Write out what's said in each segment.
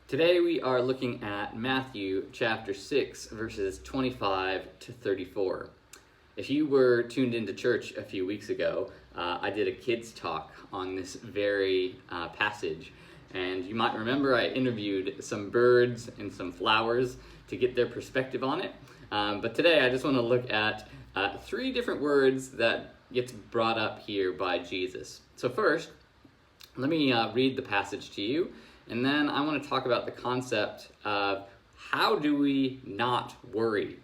Today we are looking at Matthew chapter 6, verses 25 to 34. If you were tuned into church a few weeks ago, I did a kids talk on this very passage. And you might remember I interviewed some birds and some flowers to get their perspective on it. But today I just want to look at three different words that gets brought up here by Jesus. So first, let me read the passage to you. And then I want to talk about the concept of how do we not worry?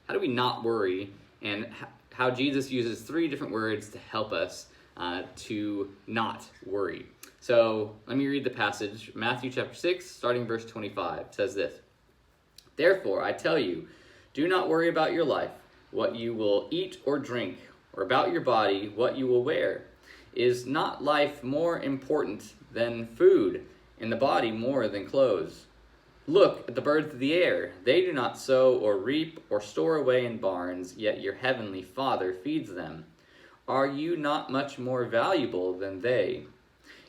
How do we not worry? And how Jesus uses three different words to help us to not worry. So let me read the passage. Matthew chapter 6, starting verse 25, says this. Therefore, I tell you, do not worry about your life, what you will eat or drink, or about your body, what you will wear. Is not life more important than food, and the body more than clothes? Look at the birds of the air. They do not sow or reap or store away in barns, yet your heavenly Father feeds them. Are you not much more valuable than they?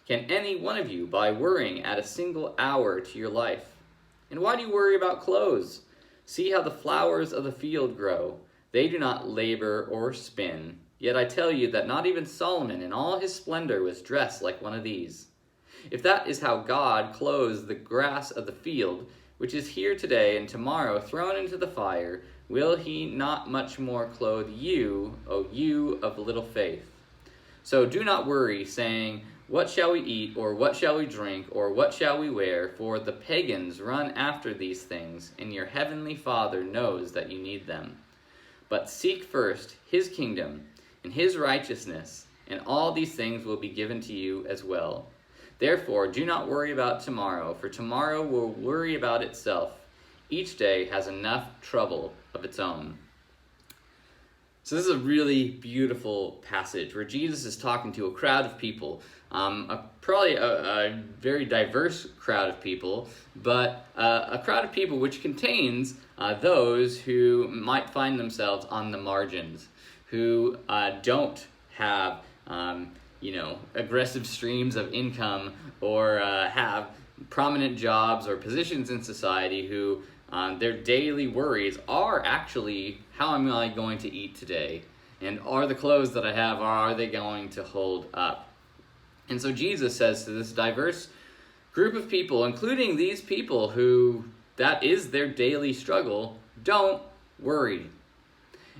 Can any one of you, by worrying, add a single hour to your life? And why do you worry about clothes? See how the flowers of the field grow. They do not labor or spin. Yet I tell you that not even Solomon in all his splendor was dressed like one of these. If that is how God clothes the grass of the field, which is here today and tomorrow thrown into the fire, will he not much more clothe you, O you of little faith? So do not worry, saying, what shall we eat, or what shall we drink, or what shall we wear? For the pagans run after these things, and your heavenly Father knows that you need them. But seek first his kingdom and his righteousness, and all these things will be given to you as well. Therefore, do not worry about tomorrow, for tomorrow will worry about itself. Each day has enough trouble of its own. So this is a really beautiful passage where Jesus is talking to a crowd of people, probably a very diverse crowd of people, but a crowd of people which contains those who might find themselves on the margins, who don't have aggressive streams of income or have prominent jobs or positions in society, who their daily worries are actually, how am I going to eat today? And are the clothes that I have, are they going to hold up? And so Jesus says to this diverse group of people, including these people who that is their daily struggle, don't worry.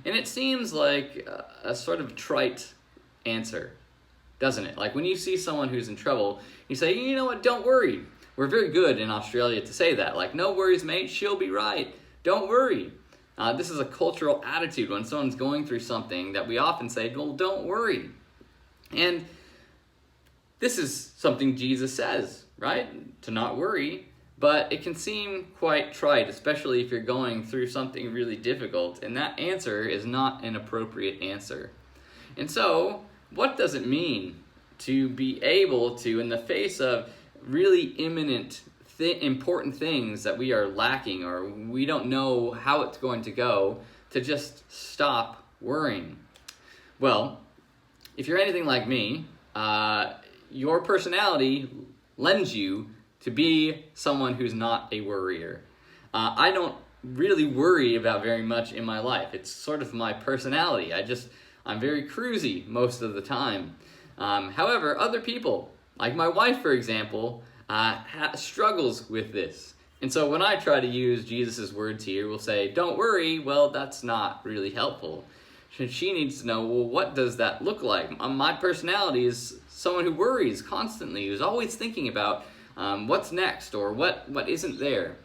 And it seems like a sort of trite answer, doesn't it? Like when you see someone who's in trouble, you say, you know what, don't worry. We're very good in Australia to say that. Like, no worries, mate, she'll be right. Don't worry. This is a cultural attitude when someone's going through something that we often say, well, don't worry. And this is something Jesus says, right? To not worry. But it can seem quite trite, especially if you're going through something really difficult. And that answer is not an appropriate answer. And so, what does it mean to be able to, in the face of really imminent, important things that we are lacking or we don't know how it's going to go, to just stop worrying? Well, if you're anything like me, your personality lends you to be someone who's not a worrier. I don't really worry about very much in my life. It's sort of my personality. I'm very cruisy most of the time. However, other people, like my wife, for example, struggles with this. And so when I try to use Jesus' words here, we'll say, don't worry, well, that's not really helpful. She needs to know, well, what does that look like? My personality is someone who worries constantly, who's always thinking about what's next or what isn't there.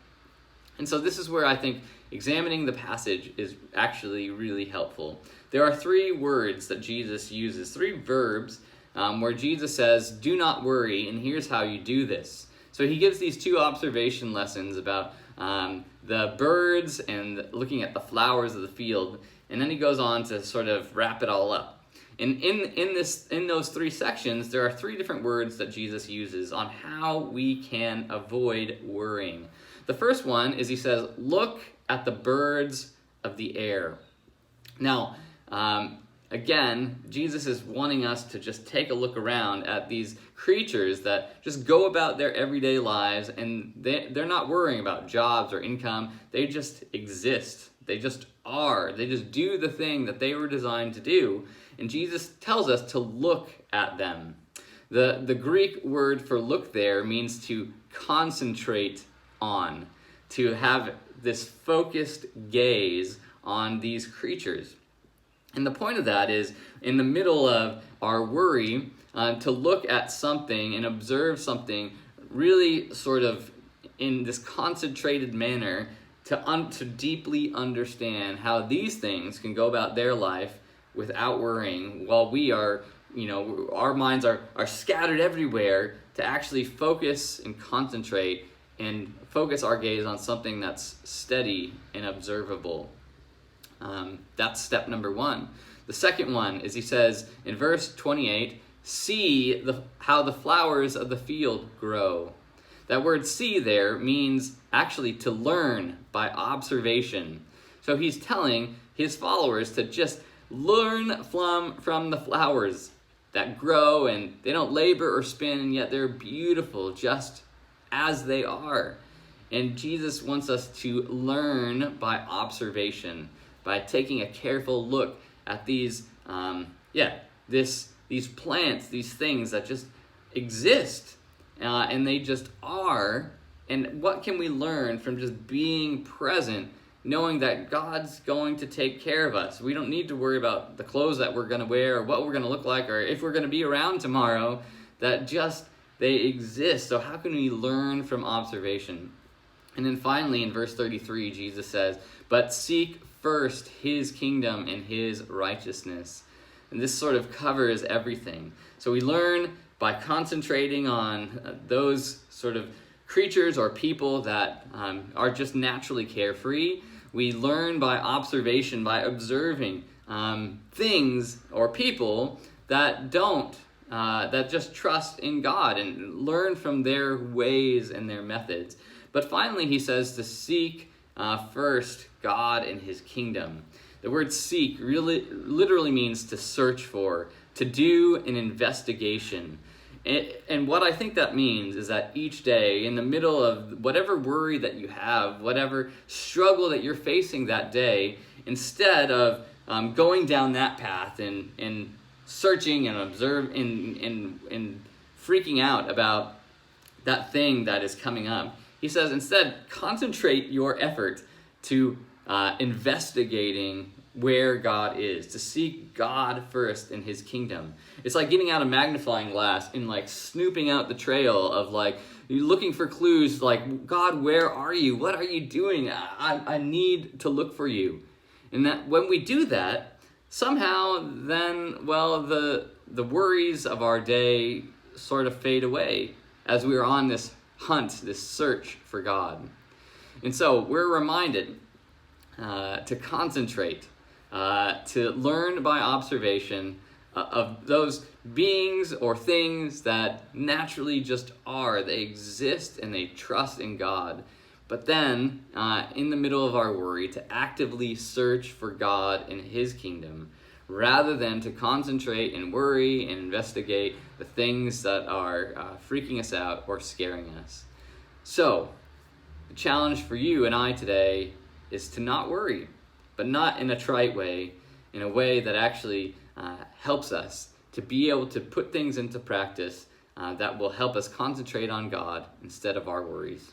And so this is where I think examining the passage is actually really helpful. There are three words that Jesus uses, three verbs, where Jesus says, do not worry, and here's how you do this. So he gives these two observation lessons about the birds and looking at the flowers of the field, and then he goes on to sort of wrap it all up. And in those three sections, there are three different words that Jesus uses on how we can avoid worrying. The first one is he says, look at the birds of the air. Now, again, Jesus is wanting us to just take a look around at these creatures that just go about their everyday lives, and they're not worrying about jobs or income. They just exist. They just are. They just do the thing that they were designed to do. And Jesus tells us to look at them. The Greek word for look there means to concentrate on, to have this focused gaze on these creatures. And the point of that is, in the middle of our worry, to look at something and observe something really sort of in this concentrated manner, to deeply understand how these things can go about their life without worrying, while we are, our minds are scattered everywhere, to actually focus and concentrate and focus our gaze on something that's steady and observable. That's step number one. The second one is, he says in verse 28, see how the flowers of the field grow. That word see there means actually to learn by observation. So he's telling his followers to just learn from the flowers that grow, and they don't labor or spin, and yet they're beautiful just as they are. And Jesus wants us to learn by observation, by taking a careful look at these plants, these things that just exist, and they just are. And what can we learn from just being present, knowing that God's going to take care of us? We don't need to worry about the clothes that we're going to wear, or what we're going to look like, or if we're going to be around tomorrow. That just, they exist. So how can we learn from observation? And then finally, in verse 33, Jesus says, but seek first his kingdom and his righteousness. And this sort of covers everything. So we learn by concentrating on those sort of creatures or people that are just naturally carefree. We learn by observation, by observing things or people that don't, that just trust in God, and learn from their ways and their methods. But finally, he says to seek first God and his kingdom. The word seek really literally means to search for, to do an investigation. And what I think that means is that each day, in the middle of whatever worry that you have, whatever struggle that you're facing that day, instead of going down that path and searching and observing and freaking out about that thing that is coming up, he says instead, concentrate your effort to investigating where God is, to seek God first in his kingdom. It's like getting out a magnifying glass and like snooping out the trail of like, you're looking for clues like, God, where are you? What are you doing? I need to look for you. And that when we do that, somehow then, well, the worries of our day sort of fade away as we are on this hunt, this search for God. And so we're reminded to concentrate, to learn by observation of those beings or things that naturally just are. They exist and they trust in God. But then, in the middle of our worry, to actively search for God and his kingdom, rather than to concentrate and worry and investigate the things that are freaking us out or scaring us. So, the challenge for you and I today is to not worry, but not in a trite way, in a way that actually helps us to be able to put things into practice that will help us concentrate on God instead of our worries.